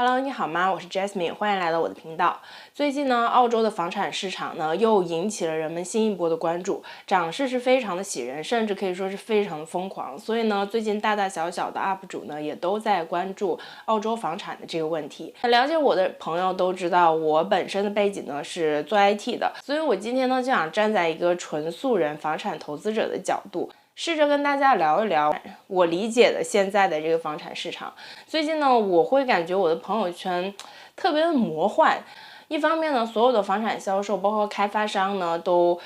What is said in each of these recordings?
Hello， 你好吗？我是 Jasmine， 欢迎来到我的频道。最近呢，澳洲的房产市场呢又引起了人们新一波的关注，涨势是非常的喜人，甚至可以说是非常的疯狂。所以呢，最近大大小小的 UP 主呢也都在关注澳洲房产的这个问题。了解我的朋友都知道，我本身的背景呢是做 IT 的，所以我今天呢就想站在一个纯素人房产投资者的角度，试着跟大家聊一聊我理解的现在的这个房产市场。最近呢，我会感觉我的朋友圈特别的魔幻。一方面呢，所有的房产销售，包括开发商呢，都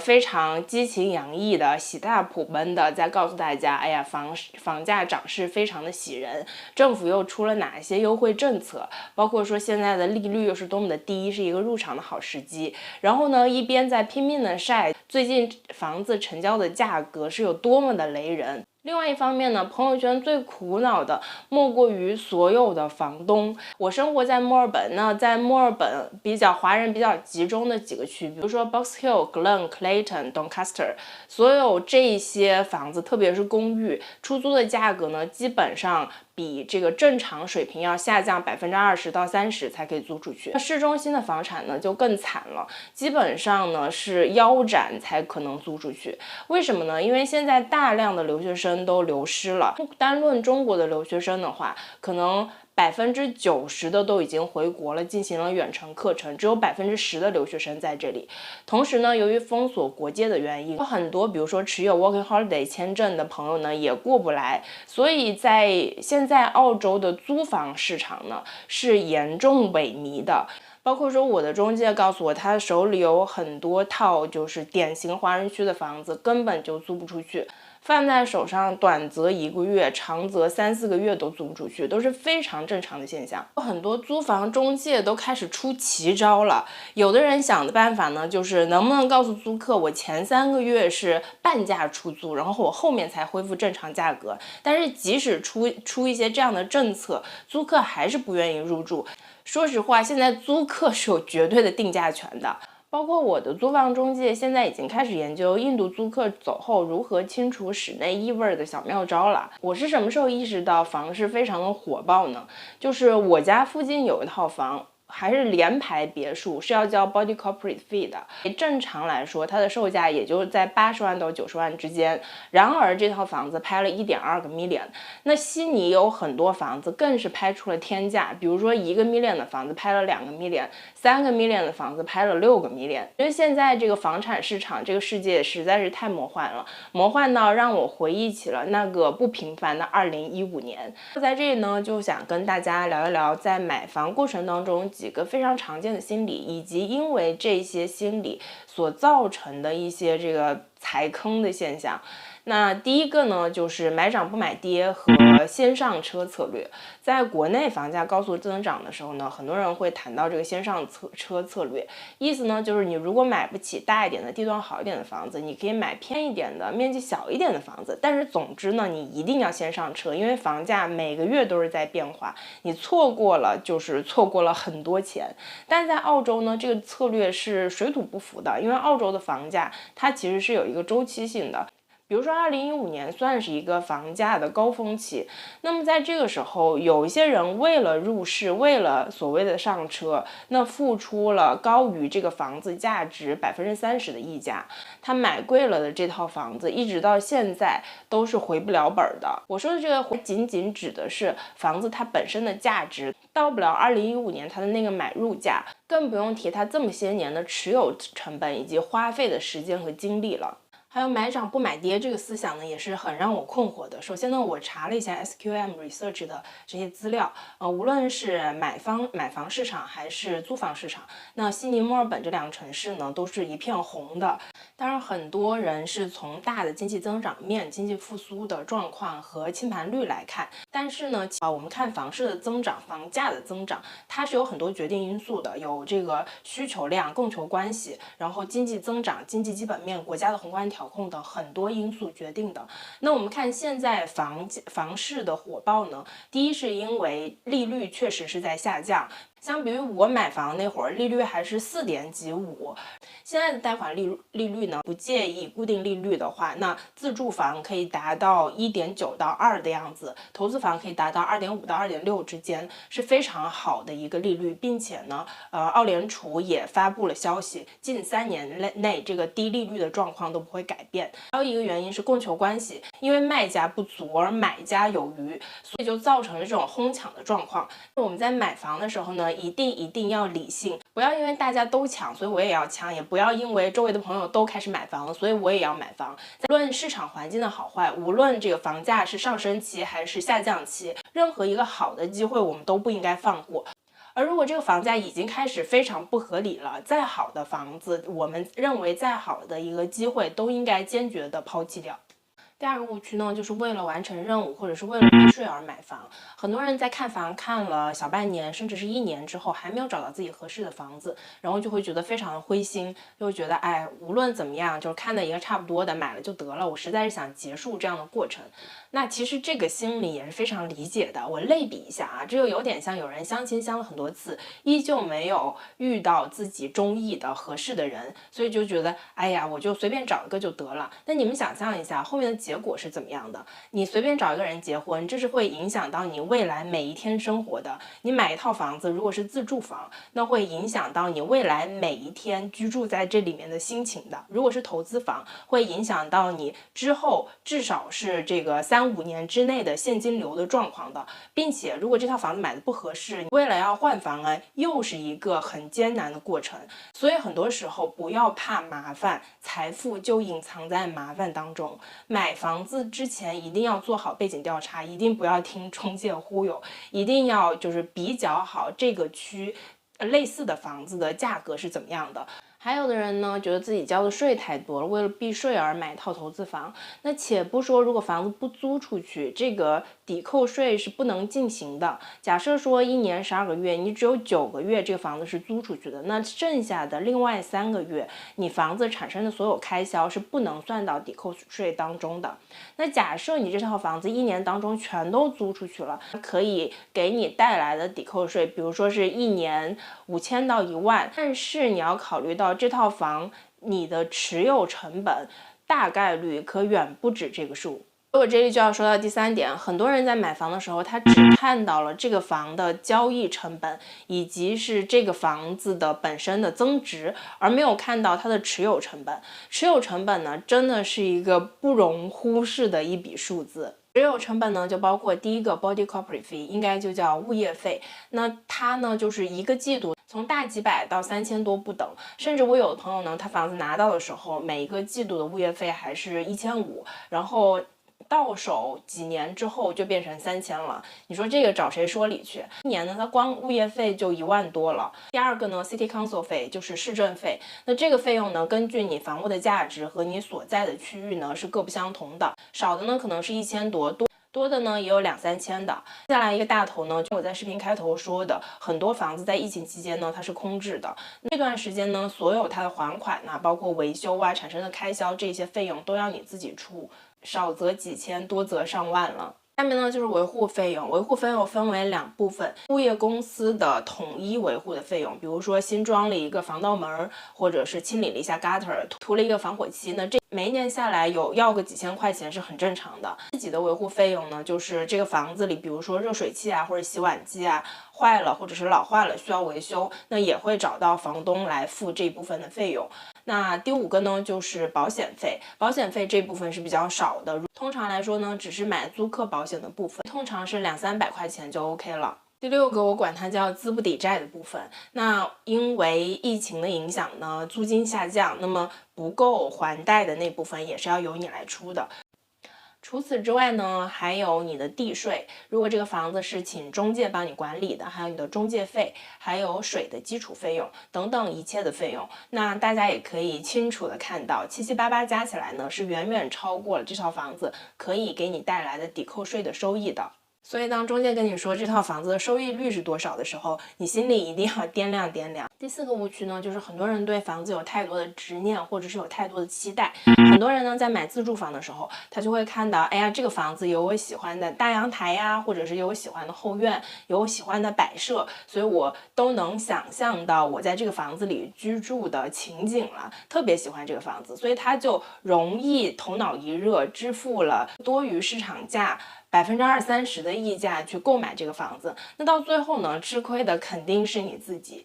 非常激情洋溢的、喜大普奔的在告诉大家，哎呀，房价涨势非常的喜人，政府又出了哪些优惠政策，包括说现在的利率又是多么的低，是一个入场的好时机。然后呢，一边在拼命的晒最近房子成交的价格是有多么的雷人。另外一方面呢，朋友圈最苦恼的莫过于所有的房东。我生活在墨尔本，那在墨尔本华人比较集中的几个区，比如说 Box Hill、Glen、Clayton、Doncaster， 所有这些房子，特别是公寓，出租的价格呢，基本上比这个正常水平要下降20%到30%才可以租出去。那市中心的房产呢就更惨了，基本上呢是腰斩才可能租出去。为什么呢？因为现在大量的留学生都流失了。单论中国的留学生的话，可能90%的都已经回国了，进行了远程课程，只有10%的留学生在这里。同时呢，由于封锁国界的原因，有很多比如说持有 Working Holiday 签证的朋友呢也过不来，所以在现在澳洲的租房市场呢是严重萎靡的。包括说我的中介告诉我，他手里有很多套就是典型华人区的房子，根本就租不出去，放在手上短则1个月，长则3、4个月都租不出去，都是非常正常的现象。很多租房中介都开始出奇招了，有的人想的办法呢，就是能不能告诉租客，我前3个月是半价出租，然后我后面才恢复正常价格。但是即使出一些这样的政策，租客还是不愿意入住。说实话，现在租客是有绝对的定价权的。包括我的租房中介现在已经开始研究印度租客走后如何清除室内异味的小妙招了。我是什么时候意识到房市非常的火爆呢？就是我家附近有一套房，还是联排别墅，是要交 body corporate fee 的。正常来说，它的售价也就在80万到90万之间。然而这套房子拍了1.2个 million。那悉尼有很多房子更是拍出了天价，比如说1个 million 的房子拍了2个 million，3个 million 的房子拍了6个 million。因为现在这个房产市场，这个世界实在是太魔幻了，魔幻到让我回忆起了那个不平凡的2015年。在这里呢，就想跟大家聊一聊在买房过程当中几个非常常见的心理，以及因为这些心理所造成的一些这个踩坑的现象。那第一个呢，就是买涨不买跌和先上车策略。在国内房价高速增长的时候呢，很多人会谈到这个先上车策略，意思呢就是你如果买不起大一点的、地段好一点的房子，你可以买偏一点的、面积小一点的房子。但是总之呢，你一定要先上车，因为房价每个月都是在变化，你错过了就是错过了很多钱。但在澳洲呢，这个策略是水土不服的，因为澳洲的房价它其实是有一个周期性的。比如说2015年算是一个房价的高峰期，那么在这个时候，有一些人为了入市，为了所谓的上车，那付出了高于这个房子价值30%的溢价，他买贵了的这套房子，一直到现在都是回不了本的。我说的这个仅仅指的是房子它本身的价值到不了2015年它的那个买入价，更不用提它这么些年的持有成本以及花费的时间和精力了。还有买涨不买跌这个思想呢，也是很让我困惑的。首先呢，我查了一下 SQM Research 的这些资料，无论是买房市场还是租房市场，那悉尼、墨尔本这2个城市呢，都是一片红的。当然，很多人是从大的经济增长面、经济复苏的状况和清盘率来看，但是呢，我们看房市的增长、房价的增长，它是有很多决定因素的，有这个需求量、供求关系，然后经济增长、经济基本面、国家的宏观调控等很多因素决定的。那我们看现在房市的火爆呢，第一是因为利率确实是在下降，相比于我买房那会儿，利率还是4点几5，现在的贷款利率呢，不介意固定利率的话，那自住房可以达到1.9到2的样子，投资房可以达到2.5到2.6之间，是非常好的一个利率，并且呢，澳联储也发布了消息，近3年内这个低利率的状况都不会改变。还有一个原因是供求关系，因为卖家不足而买家有余，所以就造成了这种哄抢的状况。我们在买房的时候呢，一定要理性，不要因为大家都抢，所以我也要抢，也不要因为周围的朋友都开始买房了，所以我也要买房。无论市场环境的好坏，无论这个房价是上升期还是下降期，任何一个好的机会我们都不应该放过。而如果这个房价已经开始非常不合理了，再好的房子，我们认为再好的一个机会都应该坚决的抛弃掉。第二个误区呢，就是为了完成任务或者是为了避税而买房。很多人在看房看了小半年甚至是1年之后，还没有找到自己合适的房子，然后就会觉得非常的灰心，就会觉得哎，无论怎么样，就是看的一个差不多的买了就得了，我实在是想结束这样的过程。那其实这个心理也是非常理解的。我类比一下啊，这就有点像有人相亲相了很多次，依旧没有遇到自己中意的合适的人，所以就觉得哎呀，我就随便找一个就得了。那你们想象一下后面的结果是怎么样的？你随便找一个人结婚，这是会影响到你未来每一天生活的。你买一套房子，如果是自住房，那会影响到你未来每一天居住在这里面的心情的。如果是投资房，会影响到你之后至少是这个3-5年之内的现金流的状况的。并且如果这套房子买的不合适，你未来要换房啊，又是一个很艰难的过程。所以很多时候不要怕麻烦，财富就隐藏在麻烦当中。买房子之前一定要做好背景调查，一定不要听中介忽悠，一定要就是比较好这个区类似的房子的价格是怎么样的。还有的人呢，觉得自己交的税太多了，为了避税而买一套投资房。那且不说如果房子不租出去，这个抵扣税是不能进行的。假设说1年12个月，你只有9个月这个房子是租出去的，那剩下的另外3个月，你房子产生的所有开销是不能算到抵扣税当中的。那假设你这套房子1年当中全都租出去了，可以给你带来的抵扣税，比如说是1年5000到1万，但是你要考虑到这套房你的持有成本大概率可远不止这个数。我这里就要说到第3点，很多人在买房的时候，他只看到了这个房的交易成本，以及是这个房子的本身的增值，而没有看到它的持有成本。持有成本呢，真的是一个不容忽视的一笔数字。持有成本呢，就包括第一个 body corporate fee， 应该就叫物业费。那它呢，就是一个季度从大几百到3000多不等，甚至我有的朋友呢，他房子拿到的时候，每一个季度的物业费还是1500，然后到手几年之后就变成3000了，你说这个找谁说理去？一年呢，它光物业费就1万多了。第二个呢 ，City Council 费就是市政费，那这个费用呢，根据你房屋的价值和你所在的区域呢是各不相同的，少的呢可能是1000多，多的呢也有2-3千的。接下来一个大头呢，就我在视频开头说的，很多房子在疫情期间呢它是空置的，这段时间呢，所有它的还款啊，包括维修啊产生的开销，这些费用都要你自己出，少则几千，多则上万了。下面呢就是维护费用，维护费用分为2部分，物业公司的统一维护的费用，比如说新装了一个防盗门，或者是清理了一下 gutter， 涂了一个防火漆，那这每一年下来要个几千块钱是很正常的。自己的维护费用呢，就是这个房子里，比如说热水器啊或者洗碗机啊坏了或者是老化了需要维修，那也会找到房东来付这部分的费用。那第5个呢，就是保险费。保险费这部分是比较少的，通常来说呢，只是买租客保险的部分，通常是200-300块钱就 OK 了。第6个我管它叫资不抵债的部分，那因为疫情的影响呢，租金下降，那么不够还贷的那部分也是要由你来出的。除此之外呢，还有你的地税，如果这个房子是请中介帮你管理的，还有你的中介费，还有水的基础费用等等一切的费用，那大家也可以清楚的看到，7788加起来呢是远远超过了这套房子可以给你带来的抵扣税的收益的。所以当中介跟你说这套房子的收益率是多少的时候，你心里一定要掂量掂量。第4个误区呢，就是很多人对房子有太多的执念，或者是有太多的期待。很多人呢在买自住房的时候，他就会看到，哎呀，这个房子有我喜欢的大阳台呀，或者是有我喜欢的后院，有我喜欢的摆设，所以我都能想象到我在这个房子里居住的情景了，特别喜欢这个房子，所以他就容易头脑一热，支付了多于市场价20-30%的溢价去购买这个房子。那到最后呢，吃亏的肯定是你自己。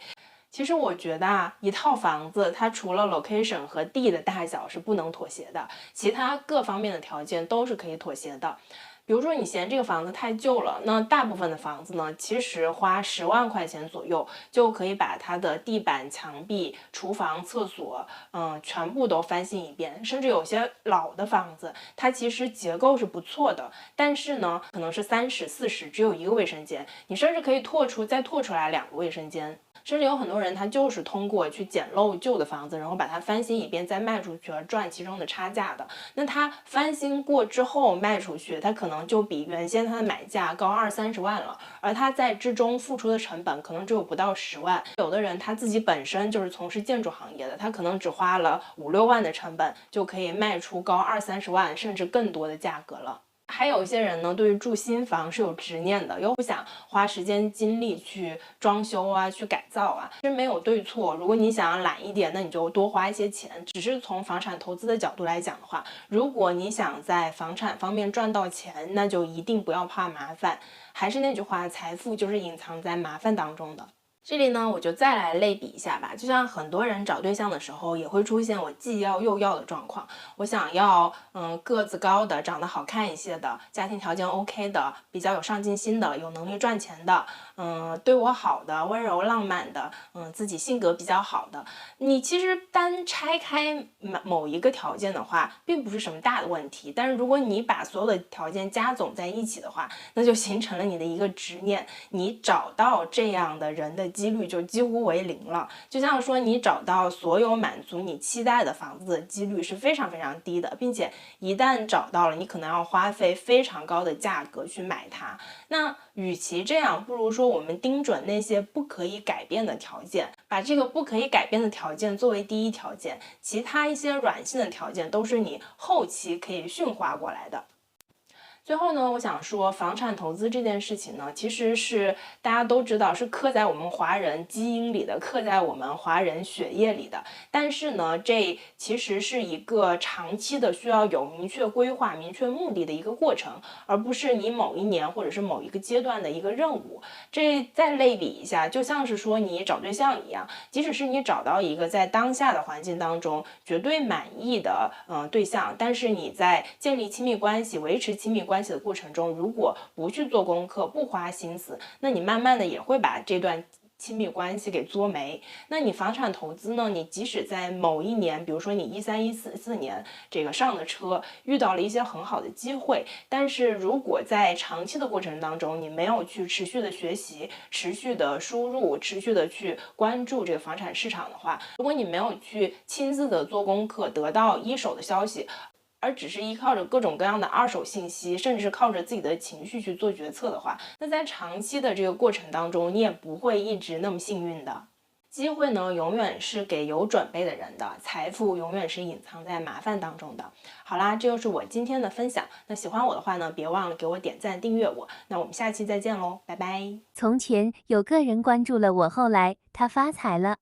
其实我觉得啊，一套房子它除了 location 和地的大小是不能妥协的，其他各方面的条件都是可以妥协的。比如说你嫌这个房子太旧了，那大部分的房子呢，其实花10万块钱左右就可以把它的地板、墙壁、厨房、厕所，全部都翻新一遍。甚至有些老的房子，它其实结构是不错的，但是呢，可能是3室4室只有1个卫生间，你甚至可以再拓出来2个卫生间。甚至有很多人他就是通过去捡漏旧的房子，然后把它翻新一遍再卖出去而赚其中的差价的。那他翻新过之后卖出去，他可能就比原先他的买价高20-30万了，而他在之中付出的成本可能只有不到10万。有的人他自己本身就是从事建筑行业的，他可能只花了5-6万的成本就可以卖出高20-30万甚至更多的价格了。还有一些人呢，对于住新房是有执念的，又不想花时间精力去装修啊，去改造啊。其实没有对错，如果你想要懒一点，那你就多花一些钱。只是从房产投资的角度来讲的话，如果你想在房产方面赚到钱，那就一定不要怕麻烦。还是那句话，财富就是隐藏在麻烦当中的。这里呢，我就再来类比一下吧。就像很多人找对象的时候，也会出现我既要又要的状况。我想要个子高的，长得好看一些的，家庭条件 OK 的，比较有上进心的，有能力赚钱的，对我好的，温柔浪漫的，自己性格比较好的。你其实单拆开某一个条件的话，并不是什么大的问题。但是如果你把所有的条件加总在一起的话，那就形成了你的一个执念。你找到这样的人的几率就几乎为0了。就像说你找到所有满足你期待的房子的几率是非常非常低的，并且一旦找到了，你可能要花费非常高的价格去买它。那与其这样，不如说我们盯准那些不可以改变的条件，把这个不可以改变的条件作为第一条件，其他一些软性的条件都是你后期可以驯化过来的。最后呢，我想说房产投资这件事情呢，其实是大家都知道是刻在我们华人基因里的，刻在我们华人血液里的。但是呢，这其实是一个长期的需要有明确规划、明确目的的一个过程，而不是你某一年或者是某一个阶段的一个任务。这再类比一下，就像是说你找对象一样，即使是你找到一个在当下的环境当中绝对满意的对象，但是你在建立亲密关系、维持亲密关系的过程中，如果不去做功课、不花心思，那你慢慢的也会把这段亲密关系给作没。那你房产投资呢，你即使在某一年，比如说你13、14年这个上的车，遇到了一些很好的机会，但是如果在长期的过程当中，你没有去持续的学习、持续的输入、持续的去关注这个房产市场的话，如果你没有去亲自的做功课，得到一手的消息，而只是依靠着各种各样的二手信息，甚至是靠着自己的情绪去做决策的话，那在长期的这个过程当中，你也不会一直那么幸运的。机会呢，永远是给有准备的人的，财富永远是隐藏在麻烦当中的。好啦，这就是我今天的分享。那喜欢我的话呢，别忘了给我点赞、订阅我。那我们下期再见喽，拜拜。从前有个人关注了我，后来他发财了。